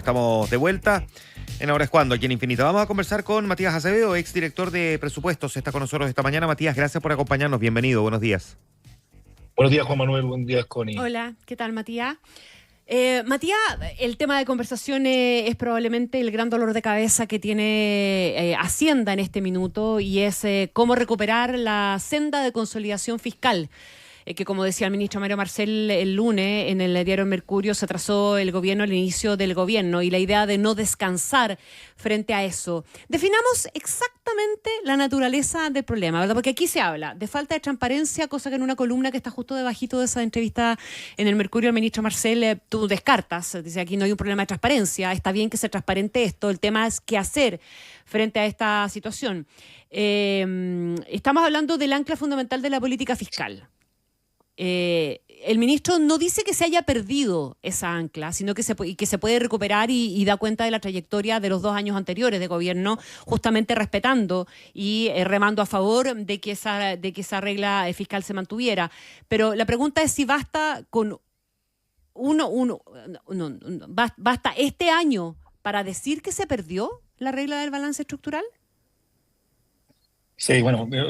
Estamos de vuelta en Ahora es Cuando, aquí en Infinito. Vamos a conversar con Matías Acevedo, exdirector de Presupuestos. Está con nosotros esta mañana. Matías, gracias por acompañarnos. Bienvenido, buenos días. Buenos días, Juan Manuel. Buenos días, Connie. Hola, ¿qué tal, Matías? Matías, el tema de conversación es probablemente el gran dolor de cabeza que tiene Hacienda en este minuto y es cómo recuperar la senda de consolidación fiscal. Que como decía el ministro Mario Marcel el lunes en el diario Mercurio, se trazó el gobierno al inicio del gobierno y la idea de no descansar frente a eso. Definamos exactamente la naturaleza del problema, ¿verdad? Porque aquí se habla de falta de transparencia, cosa que en una columna que está justo debajito de esa entrevista en el Mercurio al ministro Marcel, tú descartas. Dice, aquí no hay un problema de transparencia, está bien que sea transparente esto, el tema es qué hacer frente a esta situación. Estamos hablando del ancla fundamental de la política fiscal. El ministro no dice que se haya perdido esa ancla, sino que se puede recuperar y da cuenta de la trayectoria de los 2 años anteriores de gobierno, justamente respetando y remando a favor de que esa regla fiscal se mantuviera. Pero la pregunta es si basta con basta este año para decir que se perdió la regla del balance estructural. Sí, bueno, es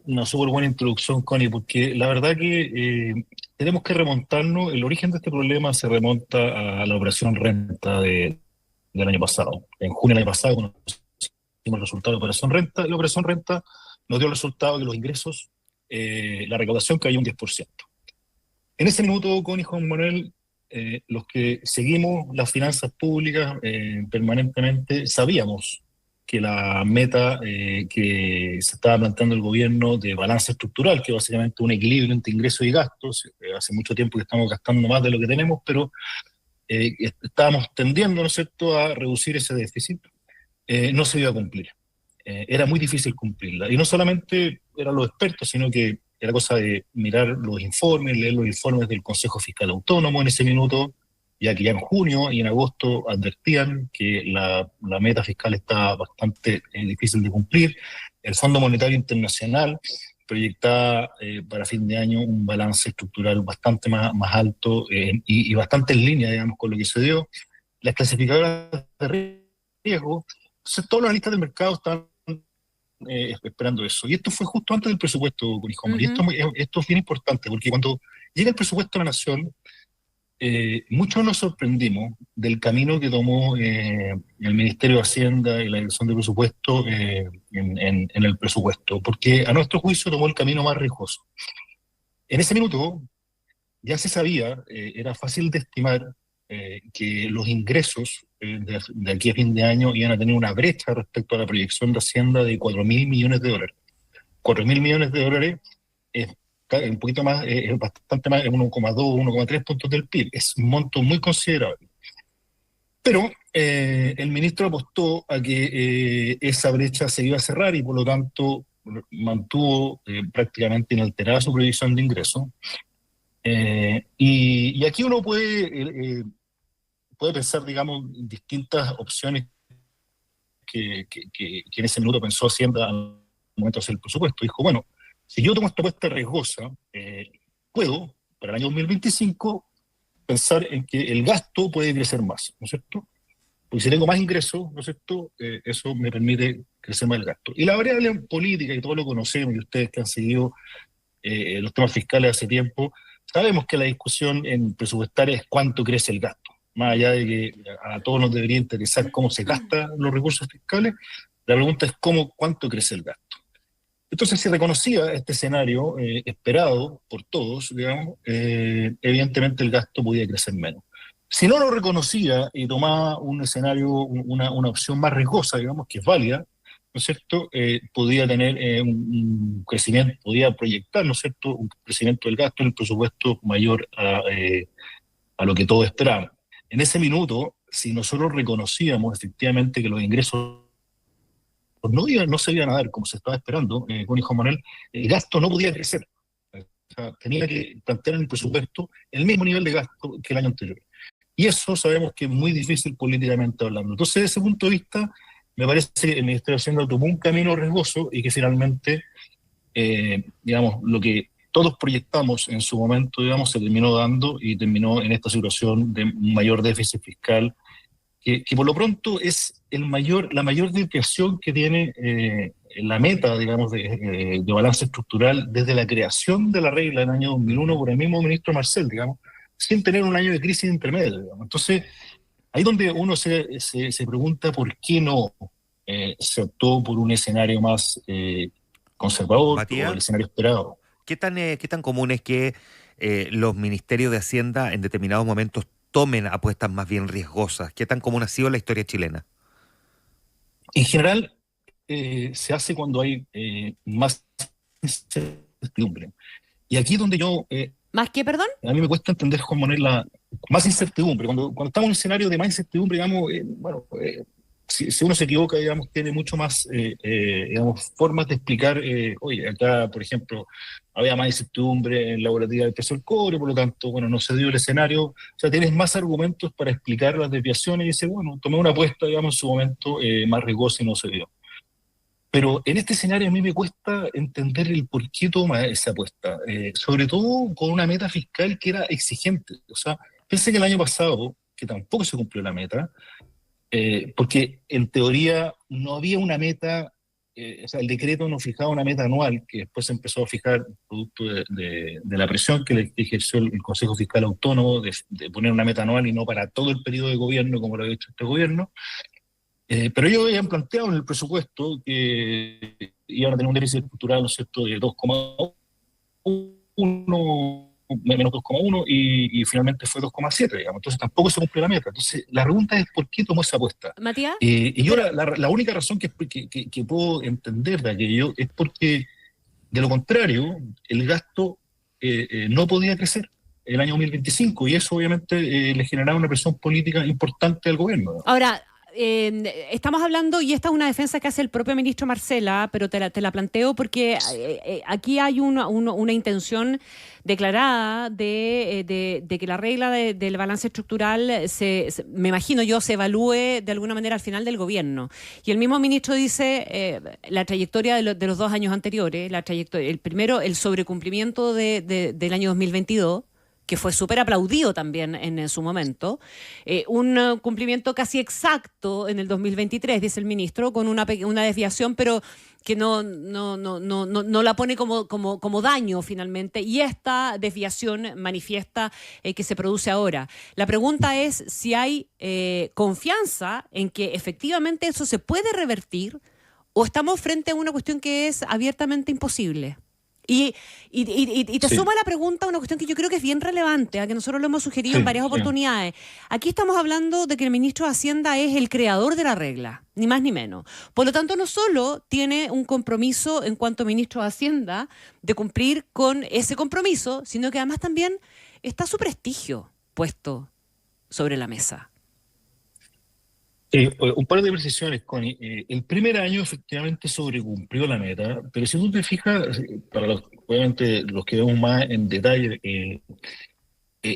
una súper buena introducción, Connie, porque la verdad que tenemos que remontarnos. El origen de este problema se remonta a la operación renta del año pasado. En junio del año pasado, cuando hicimos el resultado de operación renta, la operación renta nos dio el resultado de los ingresos, la recaudación cayó un 10%. En ese minuto, Connie y Juan Manuel, los que seguimos las finanzas públicas permanentemente, sabíamos que la meta que se estaba planteando el gobierno de balance estructural, que básicamente un equilibrio entre ingresos y gastos, hace mucho tiempo que estamos gastando más de lo que tenemos, pero estábamos tendiendo, ¿no es cierto?, a reducir ese déficit, no se iba a cumplir. Era muy difícil cumplirla. Y no solamente eran los expertos, sino que era cosa de mirar los informes, leer los informes del Consejo Fiscal Autónomo en ese minuto, ya que ya en junio y en agosto advertían que la meta fiscal está bastante difícil de cumplir. El Fondo Monetario Internacional proyectaba para fin de año un balance estructural bastante más alto y bastante en línea, digamos, con lo que se dio. Las clasificadoras de riesgo, entonces todos los analistas del mercado estaban esperando eso. Y esto fue justo antes del presupuesto, Corijoma. Y esto es bien importante, porque cuando llega el presupuesto a la Nación, muchos nos sorprendimos del camino que tomó el Ministerio de Hacienda y la Dirección de Presupuesto en el presupuesto, porque a nuestro juicio tomó el camino más riesgoso. En ese minuto ya se sabía, era fácil de estimar que los ingresos de aquí a fin de año iban a tener una brecha respecto a la proyección de Hacienda de $4.000 millones. $4.000 millones es un poquito más, es bastante más, 1,2, 1,3 puntos del PIB. Es un monto muy considerable. Pero el ministro apostó a que esa brecha se iba a cerrar y por lo tanto mantuvo prácticamente inalterada su proyección de ingresos. Y aquí uno puede pensar, digamos, en distintas opciones que en ese minuto pensó Hacienda al momento de hacer el presupuesto. Dijo, bueno, si yo tomo esta apuesta riesgosa, puedo, para el año 2025, pensar en que el gasto puede crecer más, ¿no es cierto? Porque si tengo más ingresos, ¿no es cierto?, eso me permite crecer más el gasto. Y la variable política, que todos lo conocemos, y ustedes que han seguido los temas fiscales hace tiempo, sabemos que la discusión en presupuestaria es cuánto crece el gasto. Más allá de que a todos nos debería interesar cómo se gastan los recursos fiscales, la pregunta es cuánto crece el gasto. Entonces, si reconocía este escenario esperado por todos, digamos, evidentemente el gasto podía crecer menos. Si no lo reconocía y tomaba un escenario, una opción más riesgosa, digamos, que es válida, ¿no es cierto?, podía tener un crecimiento, podía proyectar, ¿no es cierto?, un crecimiento del gasto en el presupuesto mayor a lo que todos esperaban. En ese minuto, si nosotros reconocíamos efectivamente que los ingresos no se iban a dar como se estaba esperando, con Juan Manuel, el gasto no podía crecer. O sea, tenía que plantear en el presupuesto el mismo nivel de gasto que el año anterior. Y eso sabemos que es muy difícil políticamente hablando. Entonces, desde ese punto de vista, me parece que el Ministerio de Hacienda tomó un camino riesgoso y que finalmente, digamos, lo que todos proyectamos en su momento, digamos, se terminó dando y terminó en esta situación de mayor déficit fiscal que por lo pronto es la mayor desviación que tiene la meta, digamos, de balance estructural desde la creación de la regla en el año 2001 por el mismo ministro Marcel, digamos, sin tener un año de crisis intermedio, digamos. Entonces, ahí donde uno se pregunta por qué no se optó por un escenario más conservador, Matías, o el escenario esperado. ¿qué tan común es que los ministerios de Hacienda en determinados momentos tomen apuestas más bien riesgosas? ¿Qué tan común ha sido en la historia chilena? En general, se hace cuando hay más incertidumbre. Y aquí es donde ¿Más qué, perdón? a mí me cuesta entender cómo poner más incertidumbre. Cuando estamos en un escenario de más incertidumbre, digamos, si uno se equivoca, digamos, tiene mucho más, digamos, formas de explicar, oye, acá, por ejemplo, había más incertidumbre en la volatilidad del precio del cobre, por lo tanto, bueno, no se dio el escenario. O sea, tienes más argumentos para explicar las desviaciones y dices, bueno, tomé una apuesta, digamos, en su momento más riesgosa y no se dio. Pero en este escenario a mí me cuesta entender el por qué toma esa apuesta, sobre todo con una meta fiscal que era exigente. O sea, pensé que el año pasado, que tampoco se cumplió la meta, porque en teoría no había una meta, o sea, el decreto no fijaba una meta anual, que después se empezó a fijar producto de la presión que le ejerció el Consejo Fiscal Autónomo de poner una meta anual y no para todo el periodo de gobierno como lo ha hecho este gobierno. Pero ellos habían planteado en el presupuesto que iban a tener un déficit estructural, ¿no es cierto?, de 2,1, menos 2,1 y finalmente fue 2,7, digamos. Entonces tampoco se cumplió la meta. Entonces la pregunta es ¿por qué tomó esa apuesta? Matías. Y yo la única razón que puedo entender de aquello es porque, de lo contrario, el gasto no podía crecer el año 2025 y eso obviamente le generaba una presión política importante al gobierno, ¿no? Ahora, estamos hablando, y esta es una defensa que hace el propio ministro Marcela, pero te la planteo porque aquí hay una intención declarada de que la regla del balance estructural, me imagino yo, se evalúe de alguna manera al final del gobierno. Y el mismo ministro dice la trayectoria de los 2 años anteriores, el primero, el sobrecumplimiento del año 2022, que fue súper aplaudido también en su momento, un cumplimiento casi exacto en el 2023, dice el ministro, con una desviación, pero que no la pone como daño finalmente, y esta desviación manifiesta que se produce ahora. La pregunta es si hay confianza en que efectivamente eso se puede revertir, o estamos frente a una cuestión que es abiertamente imposible. Y te suma la pregunta una cuestión que yo creo que es bien relevante, que nosotros lo hemos sugerido en varias oportunidades. Aquí estamos hablando de que el ministro de Hacienda es el creador de la regla, ni más ni menos. Por lo tanto, no solo tiene un compromiso en cuanto ministro de Hacienda de cumplir con ese compromiso, sino que además también está su prestigio puesto sobre la mesa. Un par de precisiones, Connie. El primer año efectivamente sobrecumplió la meta, pero si tú te fijas, obviamente los que vemos más en detalle,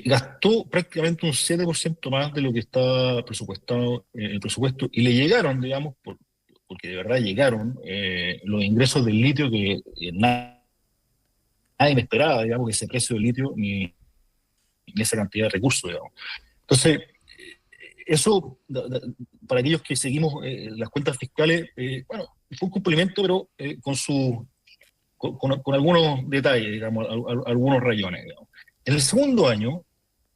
gastó prácticamente un 7% más de lo que estaba presupuestado en el presupuesto y le llegaron, digamos, porque de verdad llegaron los ingresos del litio que nadie me esperaba, digamos, que ese precio del litio ni esa cantidad de recursos, digamos. Entonces, eso, para aquellos que seguimos las cuentas fiscales, bueno, fue un cumplimiento, pero con algunos detalles, digamos, algunos rayones, digamos. En el segundo año,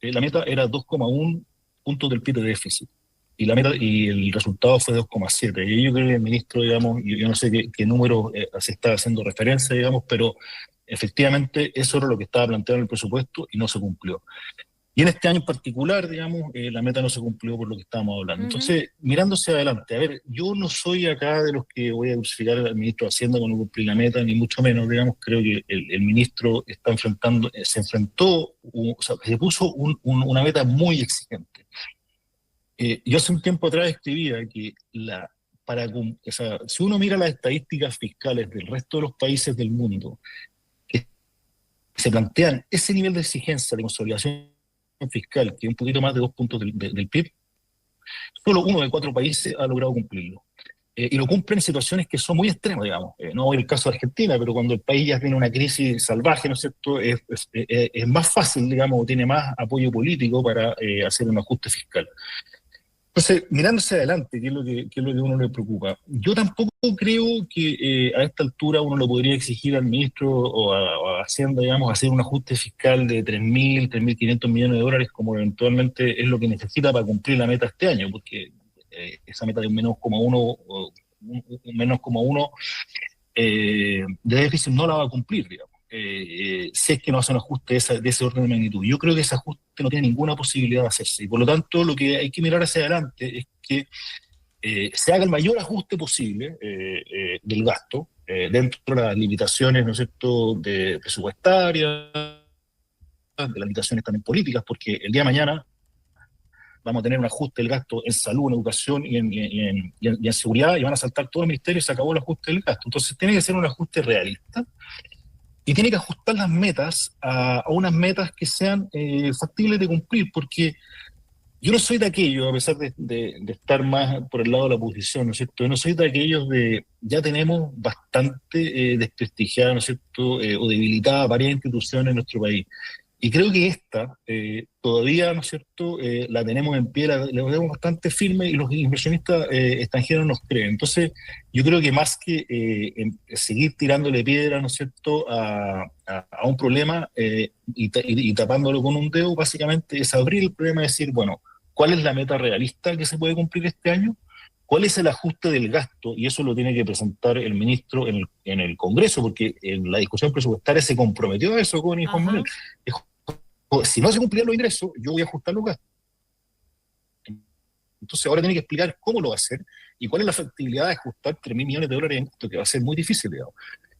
la meta era 2,1 puntos del PIB de déficit, y el resultado fue 2,7. Y yo creo que el ministro, digamos, yo no sé qué número se está haciendo referencia, digamos, pero efectivamente eso era lo que estaba planteado en el presupuesto y no se cumplió. Y en este año en particular, digamos, la meta no se cumplió por lo que estábamos hablando. Entonces, mirándose adelante, a ver, yo no soy acá de los que voy a crucificar al ministro de Hacienda con no cumplir la meta, ni mucho menos, digamos, creo que el ministro se puso una meta muy exigente. Yo hace un tiempo atrás escribía que si uno mira las estadísticas fiscales del resto de los países del mundo, que se plantean ese nivel de exigencia de consolidación fiscal, que es un poquito más de 2 puntos del PIB, solo 1 de 4 países ha logrado cumplirlo. Y lo cumplen en situaciones que son muy extremas, digamos. No es el caso de Argentina, pero cuando el país ya tiene una crisis salvaje, ¿no es cierto?, es más fácil, digamos, tiene más apoyo político para hacer un ajuste fiscal. Entonces, mirándose adelante, qué es lo que a uno le preocupa, yo tampoco creo que a esta altura uno lo podría exigir al ministro o a Hacienda, digamos, hacer un ajuste fiscal de 3.500 millones de dólares, como eventualmente es lo que necesita para cumplir la meta este año, porque esa meta de un menos como uno de déficit no la va a cumplir, digamos. Si es que no hace un ajuste de ese orden de magnitud. Yo creo que ese ajuste no tiene ninguna posibilidad de hacerse. Y por lo tanto, lo que hay que mirar hacia adelante es que se haga el mayor ajuste posible del gasto dentro de las limitaciones, ¿no es cierto?, de presupuestarias, de las limitaciones también políticas, porque el día de mañana vamos a tener un ajuste del gasto en salud, en educación y en seguridad, y van a saltar todos los ministerios y se acabó el ajuste del gasto. Entonces tiene que ser un ajuste realista y tiene que ajustar las metas a unas metas que sean factibles de cumplir, porque yo no soy de aquellos, a pesar de estar más por el lado de la oposición, ¿no es cierto? Yo no soy de aquellos ya tenemos bastante desprestigiadas, ¿no es cierto?, o debilitadas varias instituciones en nuestro país. Y creo que esta todavía, ¿no es cierto?, la tenemos en pie, la tenemos bastante firme y los inversionistas extranjeros nos creen. Entonces, yo creo que más que seguir tirándole piedra, ¿no es cierto?, a un problema y tapándolo con un dedo, básicamente es abrir el problema y decir, bueno, ¿cuál es la meta realista que se puede cumplir este año? ¿Cuál es el ajuste del gasto? Y eso lo tiene que presentar el ministro en el Congreso, porque en la discusión presupuestaria se comprometió a eso con Juan Manuel. Si no se cumplían los ingresos, yo voy a ajustar los gastos. Entonces ahora tiene que explicar cómo lo va a hacer y cuál es la factibilidad de ajustar 3.000 millones de dólares en gasto, que va a ser muy difícil, digamos.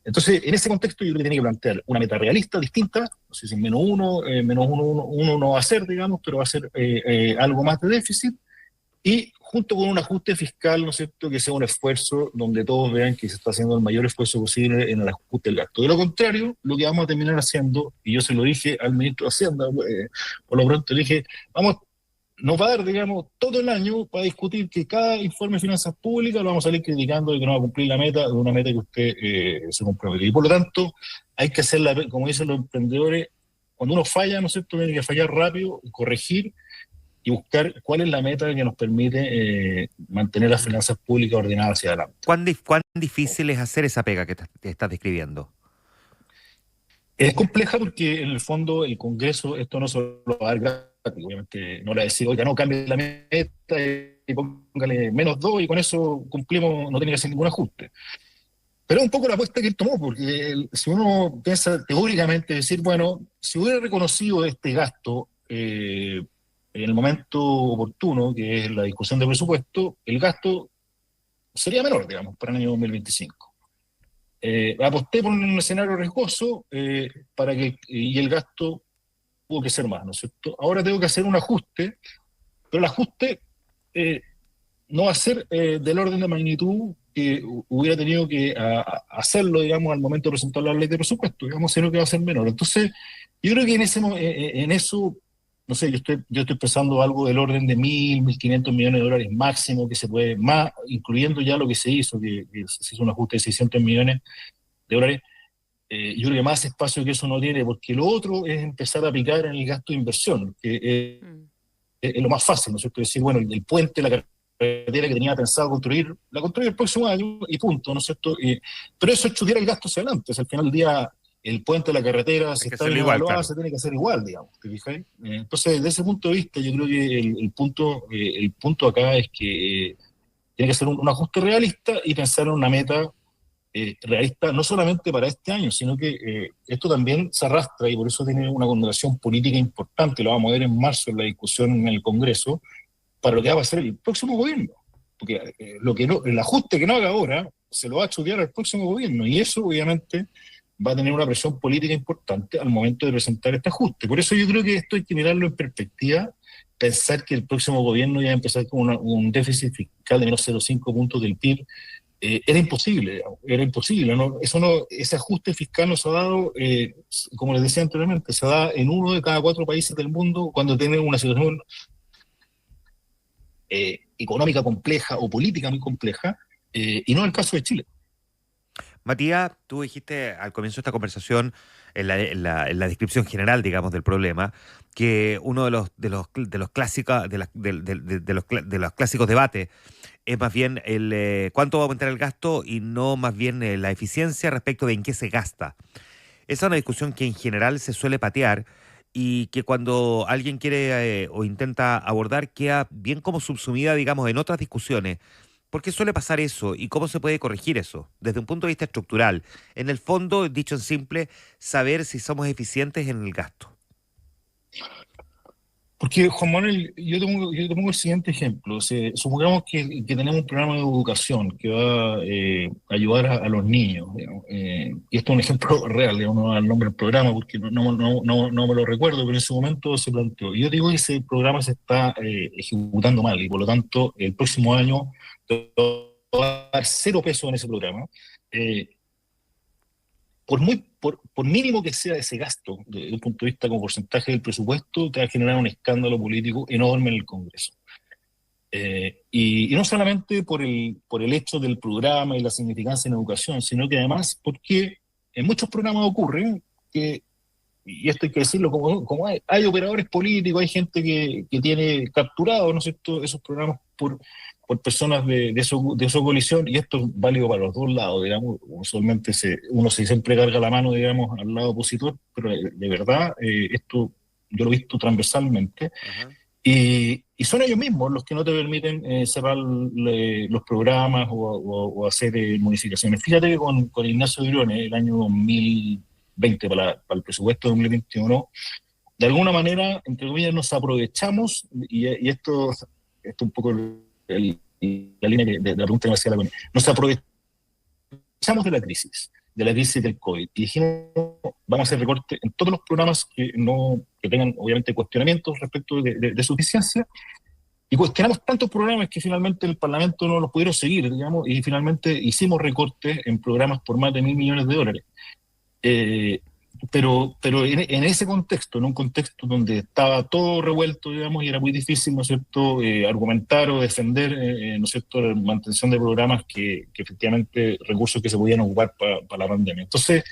Entonces, en ese contexto yo creo que tiene que plantear una meta realista, distinta, no sé si menos uno no va a ser, digamos, pero va a ser algo más de déficit, y junto con un ajuste fiscal, ¿no es cierto?, que sea un esfuerzo donde todos vean que se está haciendo el mayor esfuerzo posible en el ajuste del gasto. De lo contrario, lo que vamos a terminar haciendo, y yo se lo dije al ministro de Hacienda, por lo pronto le dije, nos va a dar, digamos, todo el año para discutir que cada informe de finanzas públicas lo vamos a salir criticando de que no va a cumplir la meta, de una meta que usted se comprometió. Y por lo tanto, hay que hacerla, como dicen los emprendedores, cuando uno falla, ¿no es cierto?, tiene que fallar rápido, corregir, y buscar cuál es la meta que nos permite mantener las finanzas públicas ordenadas hacia adelante. ¿Cuán difícil es hacer esa pega que te estás describiendo? Es compleja porque en el fondo el Congreso esto no se lo va a dar gratis, obviamente no le va a decir, oiga, no cambie la meta y póngale -2 y con eso cumplimos, no tiene que hacer ningún ajuste. Pero es un poco la apuesta que él tomó, porque si uno piensa teóricamente, decir, bueno, si hubiera reconocido este gasto en el momento oportuno, que es la discusión de presupuesto, el gasto sería menor, digamos, para el año 2025. Aposté por un escenario riesgoso y el gasto tuvo que ser más, ¿no es cierto? Ahora tengo que hacer un ajuste, pero el ajuste no va a ser del orden de magnitud que hubiera tenido que hacerlo, digamos, al momento de presentar la ley de presupuesto, digamos, sino que va a ser menor. Entonces, yo creo que en eso, no sé, yo estoy pensando algo del orden de 1.500 millones de dólares máximo, que se puede, más, incluyendo ya lo que se hizo, que se hizo un ajuste de 600 millones de dólares. Yo creo que más espacio que eso no tiene, porque lo otro es empezar a picar en el gasto de inversión, que es lo más fácil, ¿no es cierto? Es decir, bueno, el puente, la carretera que tenía pensado construir, la construye el próximo año y punto, ¿no es cierto? Pero eso es estudiar el gasto hacia adelante, al final del día el puente, la carretera, si está bien evaluada, claro, se tiene que hacer igual, digamos, ¿te fijas? Entonces, desde ese punto de vista, yo creo que el punto acá es que tiene que ser un ajuste realista y pensar en una meta realista, no solamente para este año, sino que esto también se arrastra y por eso tiene una connotación política importante, lo vamos a ver en marzo en la discusión en el Congreso, para lo que va a ser el próximo gobierno. Porque el ajuste que no haga ahora se lo va a estudiar al próximo gobierno y eso obviamente va a tener una presión política importante al momento de presentar este ajuste. Por eso yo creo que esto hay que mirarlo en perspectiva, pensar que el próximo gobierno ya va a empezar con un déficit fiscal de menos 0,5 puntos del PIB, era imposible, ¿no? Ese ajuste fiscal nos ha dado, como les decía anteriormente, se da en 1 de cada 4 países del mundo cuando tienen una situación económica compleja o política muy compleja, y no en el caso de Chile. Matías, tú dijiste al comienzo de esta conversación, en la descripción general, digamos, del problema, que uno de los clásicos de los clásicos debates es más bien el cuánto va a aumentar el gasto y no más bien la eficiencia respecto de en qué se gasta. Esa es una discusión que en general se suele patear y que cuando alguien quiere o intenta abordar queda bien como subsumida, digamos, en otras discusiones. ¿Por qué suele pasar eso y cómo se puede corregir eso? Desde un punto de vista estructural. En el fondo, dicho en simple, saber si somos eficientes en el gasto. Porque, Juan Manuel, yo te pongo el siguiente ejemplo. Supongamos que tenemos un programa de educación que va a ayudar a los niños, digamos. Y esto es un ejemplo real, digamos, no al nombre del programa, porque no me lo recuerdo, pero en ese momento se planteó. Y yo digo que ese programa se está ejecutando mal, y por lo tanto, el próximo año te va a dar 0 pesos en ese programa. Eh, por mínimo que sea ese gasto, desde un punto de vista como porcentaje del presupuesto, te va a generar un escándalo político enorme en el Congreso. Y no solamente por el hecho del programa y la significancia en educación, sino que además porque en muchos programas ocurre que, y esto hay que decirlo como hay operadores políticos, hay gente que tiene capturado, ¿no es cierto?, esos programas por personas de su coalición, y esto es válido para los dos lados, digamos. Usualmente uno se siempre carga la mano, digamos, al lado opositor, pero de verdad, esto yo lo he visto transversalmente, Ajá. y son ellos mismos los que no te permiten cerrar los programas o hacer modificaciones. Fíjate que con Ignacio Briones, el año 2020, para el presupuesto de 2021, de alguna manera, entre comillas, nos aprovechamos, y esto un poco la línea de la pregunta que me hacía la Connie. Nos aprovechamos de la crisis del COVID, y dijimos, vamos a hacer recortes en todos los programas que tengan, obviamente, cuestionamientos respecto de su eficiencia, y cuestionamos tantos programas que finalmente el Parlamento no los pudieron seguir, digamos, y finalmente hicimos recortes en programas por más de $1.000 millones. Pero en ese contexto, en un contexto donde estaba todo revuelto, digamos, y era muy difícil, ¿no es cierto?, argumentar o defender, ¿no es cierto?, la mantención de programas que efectivamente, recursos que se podían ocupar para la pandemia. Entonces,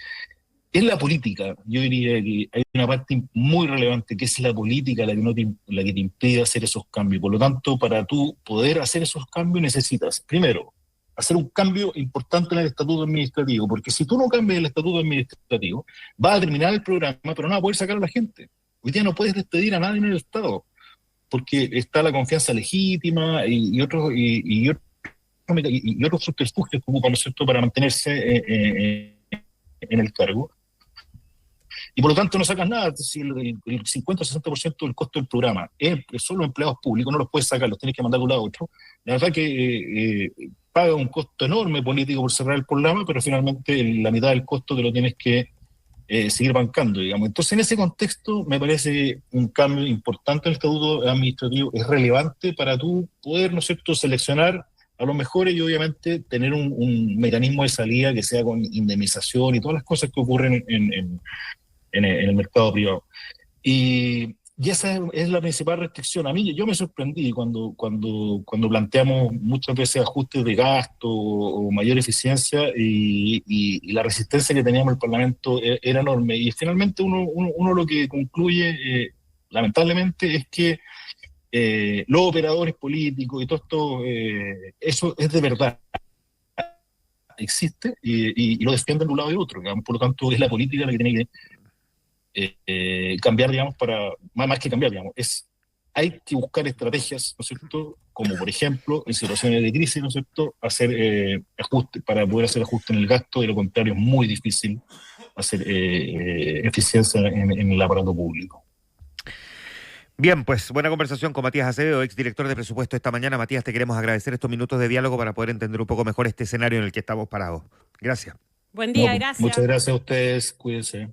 es la política. Yo diría que hay una parte muy relevante que es la política la que te impide hacer esos cambios. Por lo tanto, para tú poder hacer esos cambios necesitas, primero, hacer un cambio importante en el estatuto administrativo, porque si tú no cambias el estatuto administrativo, vas a terminar el programa, pero no vas a poder sacar a la gente. Hoy día no puedes despedir a nadie en el Estado, porque está la confianza legítima y otros subterfugios que ocupan, ¿no es cierto?, para mantenerse en el cargo. Y por lo tanto no sacas nada. Si el 50 o 60% del costo del programa es solo empleados públicos, no los puedes sacar, los tienes que mandar de un lado a otro. La verdad que paga un costo enorme político por cerrar el programa, pero finalmente la mitad del costo te lo tienes que seguir bancando, digamos. Entonces, en ese contexto, me parece un cambio importante en el estatuto administrativo. Es relevante para tú poder, ¿no es cierto?, seleccionar a los mejores y obviamente tener un mecanismo de salida que sea con indemnización y todas las cosas que ocurren en el mercado privado. Y esa es la principal restricción. A mí, yo me sorprendí cuando planteamos muchas veces ajustes de gasto o mayor eficiencia, y la resistencia que teníamos en el Parlamento era enorme. Y finalmente uno lo que concluye, lamentablemente, es que los operadores políticos y todo esto, eso es de verdad, existe, y lo defienden de un lado y otro, digamos. Por lo tanto, es la política la que tiene que cambiar, digamos, más que cambiar, digamos, hay que buscar estrategias, ¿no es cierto?, como por ejemplo, en situaciones de crisis, ¿no es cierto?, hacer ajustes, para poder hacer ajustes en el gasto. De lo contrario es muy difícil hacer eficiencia en el aparato público. Bien, pues buena conversación con Matías Acevedo, exdirector de presupuesto esta mañana. Matías, te queremos agradecer estos minutos de diálogo para poder entender un poco mejor este escenario en el que estamos parados. Gracias. Buen día, No, gracias. muchas gracias a ustedes, cuídense.